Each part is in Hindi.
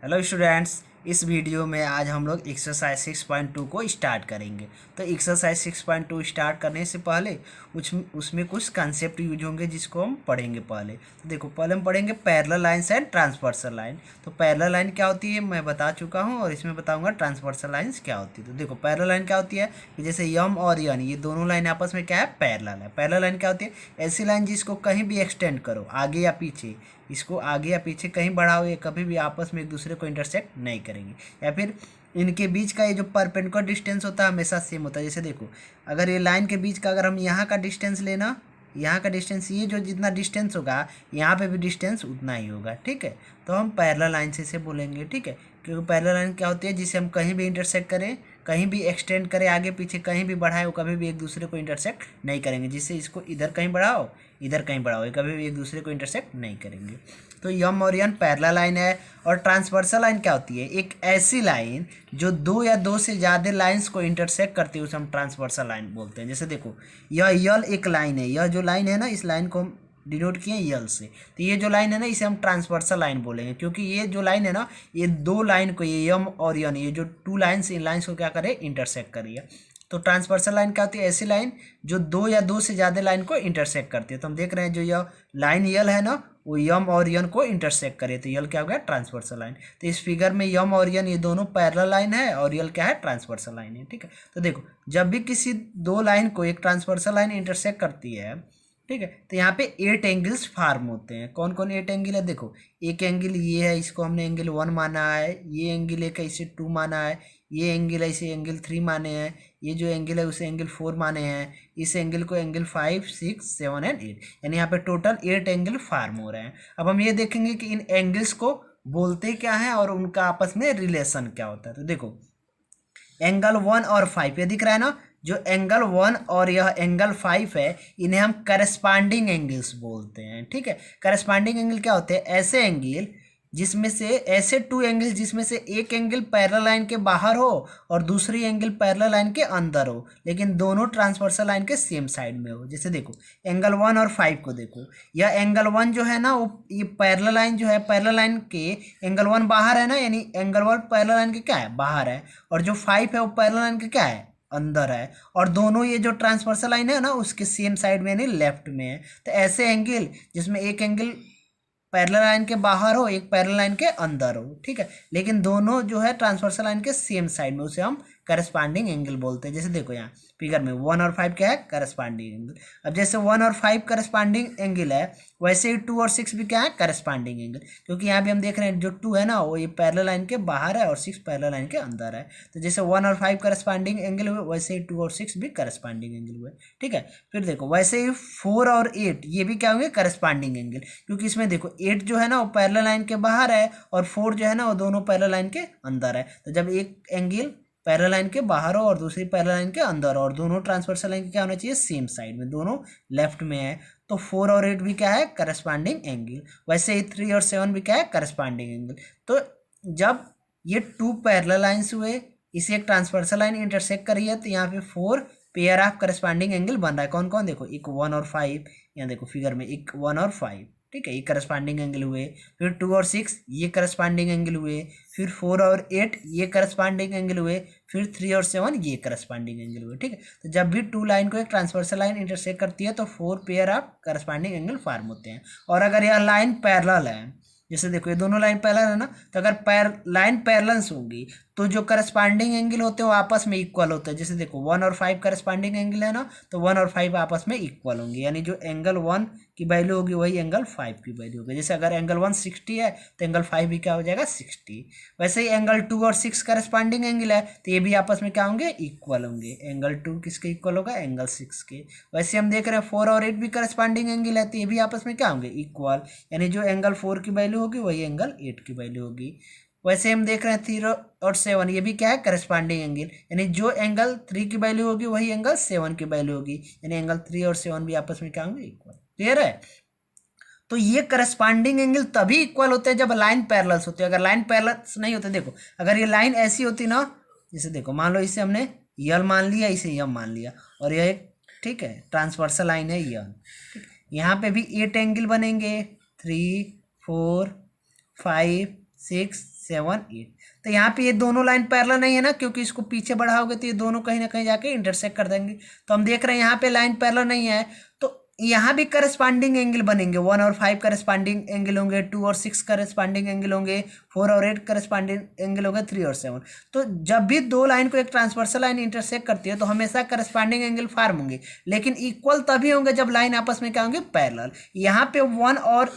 हेलो स्टूडेंट्स, इस वीडियो में आज हम लोग एक्सरसाइज 6.2 को स्टार्ट करेंगे। तो एक्सरसाइज 6.2 स्टार्ट करने से पहले उसमें कुछ कंसेप्ट यूज होंगे जिसको हम पढ़ेंगे। पहले तो देखो, पहले हम पढ़ेंगे parallel lines and transversal line. तो पैरेलल लाइन क्या होती है मैं बता चुका हूँ, और इसमें बताऊंगा ट्रांसवर्सल लाइन्स क्या होती है। तो देखो, पैरेलल लाइन क्या होती है कि जैसे यम और यन, ये दोनों लाइन आपस में क्या है, पैरेलल है। पैरेलल लाइन क्या होती है, ऐसी लाइन जिसको कहीं भी एक्सटेंड करो, आगे या पीछे, इसको आगे या पीछे कहीं बढ़ाओ, ये कभी भी आपस में एक दूसरे को इंटरसेक्ट नहीं करेंगे। या फिर इनके बीच का ये जो परपेंडिकुलर डिस्टेंस होता है हमेशा सेम होता है। जैसे देखो, अगर ये लाइन के बीच का अगर हम यहाँ का डिस्टेंस लेना, यहाँ का डिस्टेंस, ये जो जितना डिस्टेंस होगा यहाँ पे भी डिस्टेंस उतना ही होगा। ठीक है, तो हम पैरेलल लाइन से इसे बोलेंगे। ठीक है, क्योंकि पैरेलल लाइन क्या होती है, जिसे हम कहीं भी इंटरसेक्ट करें, कहीं भी एक्सटेंड करें, आगे पीछे कहीं भी बढ़ाए, वो कभी भी एक दूसरे को इंटरसेक्ट नहीं करेंगे। जिससे इसको इधर कहीं बढ़ाओ, इधर कहीं बढ़ाओ, ये कभी भी एक दूसरे को इंटरसेक्ट नहीं करेंगे। तो यम और यन पैरेलल लाइन है। और ट्रांसवर्सल लाइन क्या होती है, एक ऐसी लाइन जो दो या दो से ज़्यादा लाइंस को इंटरसेक्ट करती है, उसे हम ट्रांसवर्सल लाइन बोलते हैं। जैसे देखो, यह यल एक लाइन है, यह जो लाइन है ना, इस लाइन को हम डिनोट किए यल से। तो ये जो लाइन है ना, इसे हम ट्रांसवर्सल लाइन बोलेंगे, क्योंकि ये जो लाइन है ना, ये दो लाइन को, ये यम और यन, ये जो टू लाइन्स, इन लाइन्स को क्या करे, इंटरसेक्ट करिए। तो ट्रांसवर्सल लाइन क्या होती है, ऐसी लाइन जो दो या दो से ज़्यादा लाइन को इंटरसेक्ट करती है। तो हम देख रहे हैं जो यह लाइन यल है ना, वो यम और यन को इंटरसेक्ट करे, तो यल क्या हो गया, ट्रांसवर्सल लाइन। तो इस फिगर में यम और यन ये दोनों पैरेलल लाइन है, और यल क्या है, ट्रांसवर्सल लाइन है। ठीक है, तो देखो, जब भी किसी दो लाइन को एक ट्रांसवर्सल लाइन इंटरसेक्ट करती है, ठीक है, तो यहाँ पे 8 एंगल्स फार्म होते हैं। कौन कौन 8 एंगल है, देखो, एक एंगल ये है, इसको हमने एंगल 1 माना है। ये एंगल एक है, इसे 2 माना है। ये एंगल है, इसे एंगल 3 माने हैं। ये जो एंगल है उसे एंगल 4 माने हैं। इस एंगल को एंगल 5, 6, 7 एंड 8, यानी यहाँ पे टोटल 8 एंगल फार्म हो रहे हैं। अब हम ये देखेंगे कि इन एंगल्स को बोलते क्या है और उनका आपस में रिलेशन क्या होता है। तो देखो, एंगल 1 और 5 ये दिख रहा है ना, जो एंगल 1 और यह एंगल 5 है, इन्हें हम करस्पॉन्डिंग एंगल्स बोलते हैं। ठीक है, करस्पॉन्डिंग एंगल क्या होते हैं, ऐसे एंगल जिसमें से, ऐसे टू एंगल जिसमें से एक एंगल पैरेलल लाइन के बाहर हो और दूसरी एंगल पैरेलल लाइन के अंदर हो, लेकिन दोनों ट्रांसवर्सल लाइन के सेम साइड में हो। जैसे देखो, एंगल 1 और 5 को देखो, यह एंगल 1 जो है ना, वो ये पैरेलल लाइन जो है, पैरेलल लाइन के एंगल 1 बाहर है ना, यानी एंगल 1 पैरेलल लाइन के क्या है, बाहर है। और जो 5 है वो पैरेलल लाइन के क्या है, अंदर है। और दोनों ये जो ट्रांसवर्सल लाइन है ना, उसके सेम साइड में, यानी लेफ्ट में है। तो ऐसे एंगल जिसमें एक एंगल पैरेलल लाइन के बाहर हो, एक पैरेलल लाइन के अंदर हो, ठीक है, लेकिन दोनों जो है ट्रांसवर्सल लाइन के सेम साइड में, उसे हम करस्पॉन्डिंग एंगल बोलते हैं। जैसे देखो, यहाँ फिगर में 1 और 5 क्या है, करस्पॉन्डिंग एंगल। अब जैसे 1 और 5 करस्पॉन्डिंग एंगल है, वैसे ही 2 और 6 भी क्या है, करस्पॉन्डिंग एंगल। क्योंकि यहाँ भी हम देख रहे हैं जो 2 है ना, वो ये पैरेलल लाइन के बाहर है और 6 पैरेलल लाइन के अंदर है। तो जैसे 1 और 5 करस्पॉन्डिंग एंगल हुए, वैसे ही 2 और 6 भी करस्पॉन्डिंग एंगल हुए। ठीक है, फिर देखो, वैसे ही 4 और 8 ये भी क्या होंगे, करस्पॉन्डिंग एंगल। क्योंकि इसमें देखो, 8 जो है ना वो पैरेलल लाइन के बाहर है, और 4 जो है ना वो दोनों पैरेलल लाइन के अंदर है। तो जब एक एंगल पैरेलल लाइन के बाहर हो और दूसरी पैरेलल लाइन के अंदर हो, और दोनों ट्रांसवर्सल लाइन के क्या होना चाहिए, सेम साइड में, दोनों लेफ्ट में है, तो 4 और 8 भी क्या है, करस्पॉन्डिंग एंगल। वैसे ही 3 और 7 भी क्या है, करस्पॉन्डिंग एंगल। तो जब ये 2 पैरेलल लाइन्स हुए, इसे एक ट्रांसवर्सल लाइन इंटरसेक्ट करी है, तो यहाँ पे 4 पेयर ऑफ करस्पॉन्डिंग एंगल बन रहा है। कौन कौन, देखो, एक 1 और 5, यहाँ देखो फिगर में, एक 1 और 5, ठीक है, ये करस्पॉन्डिंग एंगल हुए। फिर 2 और 6 ये करस्पॉन्डिंग एंगल हुए। फिर 4 और 8 ये करस्पॉन्डिंग एंगल हुए। फिर 3 और 7 ये करस्पॉन्डिंग एंगल हुए। ठीक है, तो जब भी 2 लाइन को एक ट्रांसवर्सल लाइन इंटरसेक्ट करती है, तो 4 pair of corresponding angle form होते हैं। और अगर यह लाइन पैरेलल है, जैसे देखो ये दोनों लाइन पैरेलल है ना, तो अगर लाइन पैरेलल्स होंगी, तो जो करस्पॉन्डिंग एंगल होते हैं वो आपस में इक्वल होते हैं। जैसे देखो, 1 और 5 करस्पॉन्डिंग एंगल है ना, तो 1 और 5 आपस में इक्वल होंगे, यानी जो एंगल 1 की वैल्यू होगी वही एंगल 5 की वैल्यू होगी। जैसे अगर एंगल 1 60 है, तो एंगल 5 भी क्या हो जाएगा, 60। वैसे ही एंगल 2 और 6 करस्पॉन्डिंग एंगल है, तो ये भी आपस में क्या होंगे, इक्वल होंगे। एंगल 2 किसके इक्वल होगा, एंगल 6 के। वैसे हम देख रहे हैं 4 और 8 भी करस्पॉन्डिंग एंगल है, तो ये भी आपस में क्या होंगे, इक्वल, यानी जो एंगल 4 की वैल्यू होगी वही एंगल 8 की वैल्यू होगी। वैसे हम देख रहे हैं 3 और 7, ये भी क्या है, करस्पॉन्डिंग एंगल, यानी जो एंगल 3 की वैल्यू होगी वही एंगल 7 की वैल्यू होगी, यानी एंगल 3 और 7 भी आपस में क्या होंगे, इक्वल। क्लियर है। तो ये करस्पॉन्डिंग एंगल तभी इक्वल होते हैं जब लाइन पैरेलल्स होते हैं। अगर लाइन पैरेलल्स नहीं होते, देखो, अगर ये लाइन ऐसी होती ना, जैसे देखो, मान लो इसे हमने यल मान लिया, इसे यम मान लिया, और यह एक, ठीक है, ट्रांसवर्सल लाइन है यल। यहाँ पे भी 8 एंगल बनेंगे, 3, 4, 5, 6 7 8। तो यहाँ पे ये दोनों लाइन पैरेलल नहीं है ना, क्योंकि इसको पीछे बढ़ाओगे तो ये दोनों कहीं ना कहीं जाके इंटरसेक्ट कर देंगे। तो हम देख रहे हैं यहाँ पे लाइन पैरेलल नहीं है, तो यहाँ भी करस्पॉन्डिंग एंगल बनेंगे। 1 और 5 करस्पॉन्डिंग एंगल होंगे, 2 और 6 करस्पॉन्डिंग एंगल होंगे, 4 और 8 करस्पॉन्डिंग एंगल होंगे, 3 और 7। तो जब भी दो लाइन को एक ट्रांसवर्सल लाइन इंटरसेक्ट करती है तो हमेशा करस्पॉन्डिंग एंगल फॉर्म होंगे, लेकिन इक्वल तभी होंगे जब लाइन आपस में क्या होंगे, पैरेलल। यहाँ पे 1 और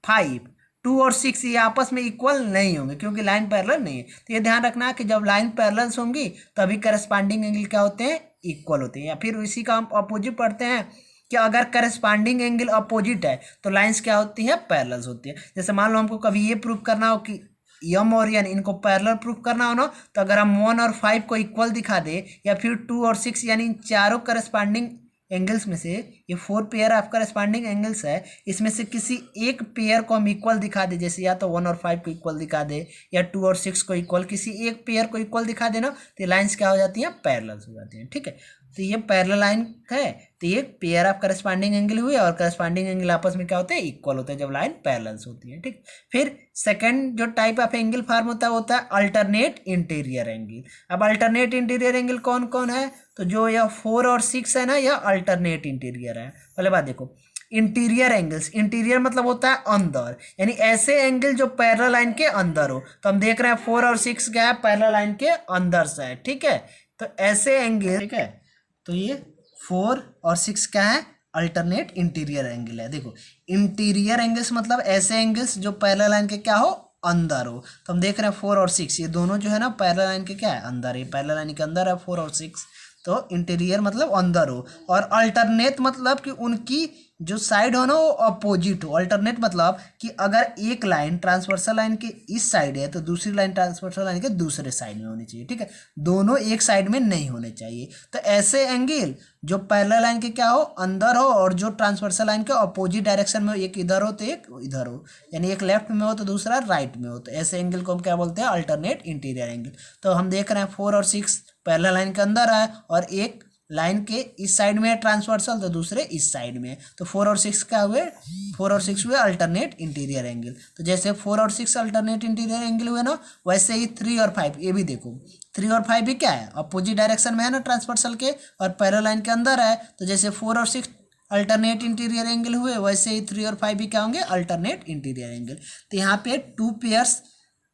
5, 2 और 6 ये आपस में इक्वल नहीं होंगे क्योंकि लाइन पैरेलल नहीं है। तो ये ध्यान रखना कि जब लाइन पैरेलल होंगी तभी करस्पॉन्डिंग एंगल क्या होते हैं, इक्वल होते हैं। या फिर इसी का हम अपोजिट पढ़ते हैं कि अगर करस्पॉन्डिंग एंगल अपोजिट है तो लाइंस क्या होती है, पैरेलल होती है। जैसे मान लो हमको कभी ये प्रूफ करना हो कि यम और एन इनको पैरेलल प्रूफ करना हो ना, तो अगर हम 1 और 5 को इक्वल दिखा दे, या फिर 2 और 6 यानी इन चारों करस्पॉन्डिंग एंगल्स में से ये 4 पेयर ऑफ करस्पॉन्डिंग एंगल्स है, इसमें से किसी एक पेयर को हम इक्वल दिखा दे, जैसे या तो 1 और 5 को इक्वल दिखा दे या 2 और 6 को इक्वल, किसी एक पेयर को इक्वल दिखा देना, तो लाइंस क्या हो जाती हैं, पैरेलल हो जाती हैं। ठीक है, तो ये पैरेलल लाइन है, तो ये पेयर ऑफ करस्पॉन्डिंग एंगल हुए और करस्पॉन्डिंग एंगल आपस में क्या होते हैं, इक्वल होते हैं जब लाइन पैरेलल होती है। ठीक, फिर सेकंड जो टाइप ऑफ एंगल फॉर्म होता है अल्टरनेट इंटीरियर एंगल। अब अल्टरनेट इंटीरियर एंगल कौन कौन है, तो जो यह 4 और 6 है ना, यह अल्टरनेट इंटीरियर है। पहले बात देखो, इंटीरियर एंगल्स, इंटीरियर मतलब होता है अंदर, यानी ऐसे एंगल जो पैरेलल लाइन के अंदर हो। तो हम देख रहे हैं 4 और 6 क्या है, पैरेलल लाइन के अंदर से है। ठीक है, तो ऐसे एंगल, ठीक है, तो ये 4 और 6 क्या है, अल्टरनेट इंटीरियर एंगल है। देखो, इंटीरियर एंगल्स मतलब ऐसे एंगल्स जो पैरेलल लाइन के क्या हो, अंदर हो। तो हम देख रहे हैं 4 और 6 ये दोनों जो है ना पैरेलल लाइन के क्या है, अंदर है, पैरेलल लाइन के अंदर है 4 और 6। तो इंटीरियर मतलब अंदर हो, और अल्टरनेट मतलब कि उनकी जो साइड हो ना वो अपोजिट हो। अल्टरनेट मतलब कि अगर एक लाइन ट्रांसवर्सल लाइन के इस साइड है तो दूसरी लाइन ट्रांसवर्सल लाइन के दूसरे साइड में होनी चाहिए। ठीक है, दोनों एक साइड में नहीं होने चाहिए। तो ऐसे एंगल जो पैरेलल लाइन के क्या हो, अंदर हो, और जो ट्रांसवर्सल लाइन के अपोजिट डायरेक्शन में हो, एक इधर हो तो एक इधर हो, यानी एक लेफ्ट में हो तो दूसरा राइट में हो, तो ऐसे एंगल को हम क्या बोलते हैं, अल्टरनेट इंटीरियर एंगल। तो हम देख रहे हैं 4 और 6 पैरेलल लाइन के अंदर है, और एक लाइन के इस साइड में है ट्रांसवर्सल तो दूसरे इस साइड में है, तो 4 और 6 क्या हुए, 4 और 6 हुए अल्टरनेट इंटीरियर एंगल। तो जैसे 4 और 6 अल्टरनेट इंटीरियर एंगल हुए ना, वैसे ही 3 और 5 ये भी देखो, 3 और 5 भी क्या है, अपोजिट डायरेक्शन में है ना ट्रांसवर्सल के, और पैरेलल लाइन के अंदर है। तो जैसे 4 और 6 अल्टरनेट इंटीरियर एंगल हुए, वैसे ही 3 और 5 भी क्या होंगे, अल्टरनेट इंटीरियर एंगल। तो यहाँ पे 2 pairs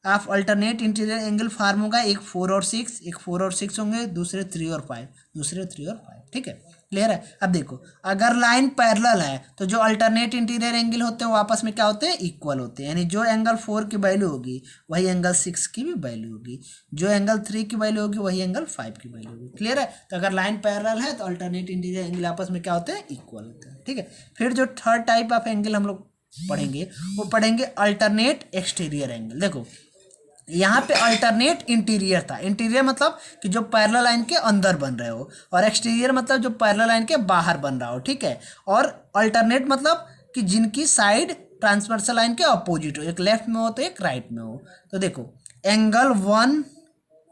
of alternate interior angle form होगा, एक 4 और 6, एक 4 और 6 होंगे, दूसरे 3 और 5, दूसरे 3 और 5। ठीक है, क्लियर है। अब देखो, अगर लाइन पैरेलल है तो जो अल्टरनेट इंटीरियर एंगल होते हैं वो आपस में क्या होते हैं, इक्वल होते हैं, यानी जो एंगल 4 की वैल्यू होगी वही एंगल 6 की भी वैल्यू होगी, जो एंगल 3 की वैल्यू होगी वही एंगल 5 की वैल्यू होगी। क्लियर है, तो अगर लाइन पैरेलल है तो अल्टरनेट इंटीरियर एंगल आपस में क्या होते हैं, इक्वल होते हैं। ठीक है, फिर जो थर्ड टाइप ऑफ एंगल हम लोग पढ़ेंगे वो पढ़ेंगे अल्टरनेट एक्सटीरियर एंगल। देखो, यहाँ पे अल्टरनेट इंटीरियर था, इंटीरियर मतलब कि जो पैरेलल लाइन के अंदर बन रहे हो, और एक्सटीरियर मतलब जो पैरेलल लाइन के बाहर बन रहा हो। ठीक है, और अल्टरनेट मतलब कि जिनकी साइड ट्रांसवर्सल लाइन के अपोजिट हो, एक लेफ्ट में हो तो एक राइट में हो। तो देखो, एंगल 1,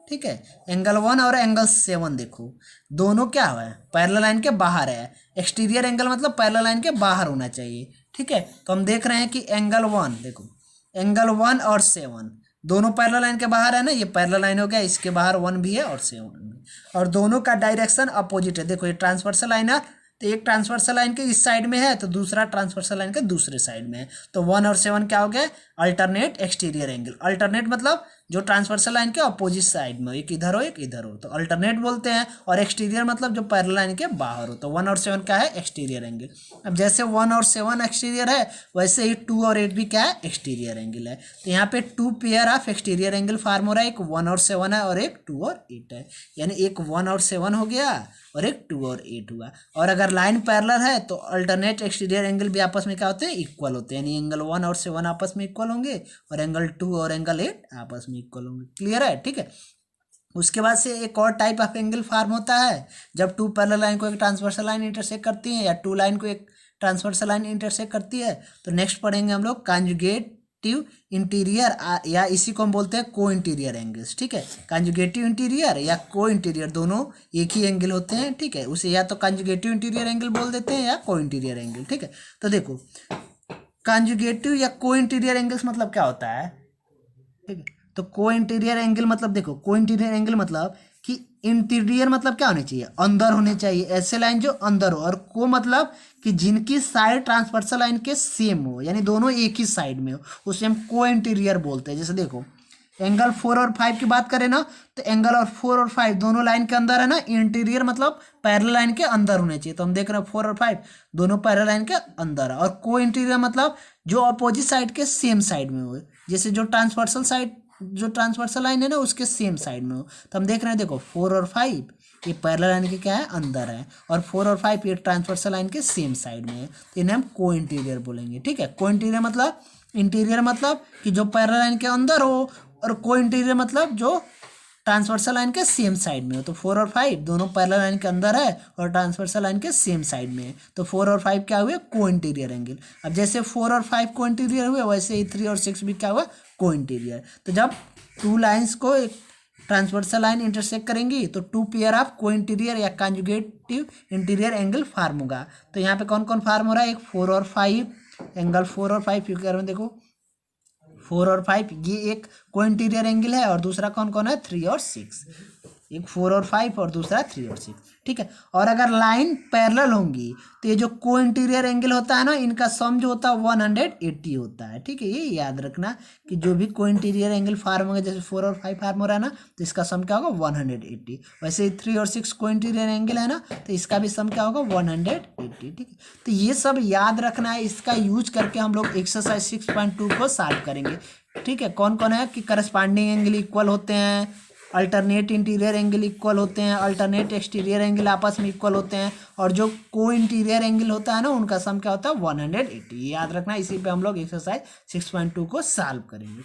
ठीक है, एंगल 1 और एंगल 7 देखो, दोनों क्या हुआ है, पैरेलल लाइन के बाहर है। एक्सटीरियर एंगल मतलब पैरेलल लाइन के बाहर होना चाहिए। ठीक है, तो हम देख रहे हैं कि एंगल 1 देखो, एंगल 1 और 7 दोनों पैरेलल लाइन के बाहर है ना, ये पैरेलल लाइन हो गया, इसके बाहर 1 भी है और 7 भी, और दोनों का डायरेक्शन अपोजिट है। देखो, ये ट्रांसवर्सल लाइन है तो एक ट्रांसवर्सल लाइन के इस साइड में है तो दूसरा ट्रांसवर्सल लाइन के दूसरे साइड में है। तो 1 और 7 क्या हो गया, अल्टरनेट एक्सटीरियर एंगल। अल्टरनेट मतलब जो ट्रांसवर्सल लाइन के अपोजिट साइड में, एक इधर हो एक इधर हो, तो अल्टरनेट बोलते हैं। और एक्सटीरियर मतलब जो पैरेलल लाइन के बाहर हो, तो 1 और 7 क्या है, एक्सटीरियर एंगल। अब जैसे 1 और 7 एक्सटीरियर है, वैसे ही 2 और 8 भी क्या है, एक्सटीरियर एंगल है। तो यहाँ पे 2 pair of exterior angle form हो रहा है, एक 1 और 7 है और एक 2 और 8 है, यानी एक 1 और 7 हो गया और एक 2 और 8 हुआ। और अगर लाइन पैरेलल है तो अल्टरनेट एक्सटीरियर एंगल भी आपस में क्या होते हैं, इक्वल होते हैं, यानी एंगल 1 और 7 आपस में इक्वल होंगे, और एंगल 2 और एंगल 8 आपस में इक्वल होंगे। क्लियर है, ठीक है। उसके बाद से एक और टाइप ऑफ एंगल फॉर्म होता है, जब 2 पैरेलल लाइन को एक ट्रांसवर्सल लाइन इंटरसेक्ट करती है, या 2 लाइन को एक ट्रांसवर्सल लाइन इंटरसेक्ट करती है। तो नेक्स्ट पढ़ेंगे हम लोग कॉन्जुगेटिव इंटीरियर, या इसी को हम बोलते हैं को इंटीरियर एंगल्स। ठीक है, कॉन्जुगेटिव इंटीरियर या को इंटीरियर दोनों एक ही एंगल होते हैं। ठीक है, उसे या तो कॉन्जुगेटिव इंटीरियर एंगल बोल देते हैं या को इंटीरियर एंगल। ठीक है, तो देखो, कॉन्जुगेटिव या को इंटीरियर एंगल्स मतलब क्या होता है, ठीक है। तो को इंटीरियर एंगल मतलब देखो, को इंटीरियर एंगल मतलब कि इंटीरियर मतलब क्या होने चाहिए, अंदर होने चाहिए, ऐसे लाइन जो अंदर हो, और को मतलब कि जिनकी साइड ट्रांसवर्सल लाइन के सेम हो, यानी दोनों एक ही साइड में हो, उसे हम को इंटीरियर बोलते हैं। जैसे देखो एंगल 4 और 5 की बात करें ना, तो एंगल और 4 और 5 दोनों लाइन के अंदर है ना, इंटीरियर मतलब पैरेलल लाइन के अंदर होने चाहिए। तो हम देख रहे हैं 4 और 5 दोनों पैरेलल लाइन के अंदर है। और को इंटीरियर मतलब जो अपोजिट साइड के सेम साइड में हो, जैसे जो ट्रांसवर्सल लाइन है ना उसके सेम साइड में हो। तो हम देख रहे हैं देखो 4 और 5 ये पैरेलल लाइन के क्या है, अंदर है, और 4 और 5 ये ट्रांसवर्सल लाइन के सेम साइड में है, तो इन्हें हम को इंटीरियर बोलेंगे। ठीक है, को इंटीरियर मतलब, इंटीरियर मतलब कि जो पैरेलल लाइन के अंदर हो, और को इंटीरियर मतलब जो ट्रांसवर्सल लाइन के सेम साइड में हो। तो 4 और 5 दोनों पैरेलल लाइन के अंदर है और ट्रांसवर्सल लाइन के सेम साइड में है, तो 4 और 5 क्या हुए, को इंटीरियर एंगल। अब जैसे 4 और 5 को इंटीरियर हुए, वैसे ही 3 और 6 भी क्या हुआ, को इंटीरियर। तो जब टू लाइन्स को एक ट्रांसवर्सल लाइन इंटरसेक्ट करेंगी तो टू पेयर ऑफ को इंटीरियर या कंजुगेटिव इंटीरियर एंगल फार्म होगा। तो यहाँ पे कौन कौन फार्म हो रहा है, एक 4 और 5 एंगल 4 और 5 क्योंकि में देखो 4 और 5 ये एक को इंटीरियर एंगल है, और दूसरा कौन कौन है, 3 और 6, एक 4 और 5 और दूसरा 3 और 6। ठीक है, और अगर लाइन पैरेलल होंगी तो ये जो को इंटीरियर एंगल होता है ना, इनका सम जो होता है 180 होता है। ठीक है, ये याद रखना कि जो भी को इंटीरियर एंगल फार्म होगा, जैसे 4 और 5 फार्म हो रहा है ना, तो इसका सम क्या होगा, 180। वैसे 3 और 6 को इंटीरियर एंगल है ना, तो इसका भी सम क्या होगा, 180। ठीक है, तो ये सब याद रखना है, इसका यूज करके हम लोग एक्सरसाइज 6.2 को सॉल्व करेंगे। ठीक है, कौन कौन है कि करस्पॉन्डिंग एंगल इक्वल होते हैं, अल्टरनेट इंटीरियर एंगल इक्वल होते हैं, अल्टरनेट एक्सटीरियर एंगल आपस में इक्वल होते हैं, और जो को इंटीरियर एंगल होता है ना उनका सम क्या होता है, 180। याद रखना, इसी पे हम लोग एक्सरसाइज 6.2 को सॉल्व करेंगे।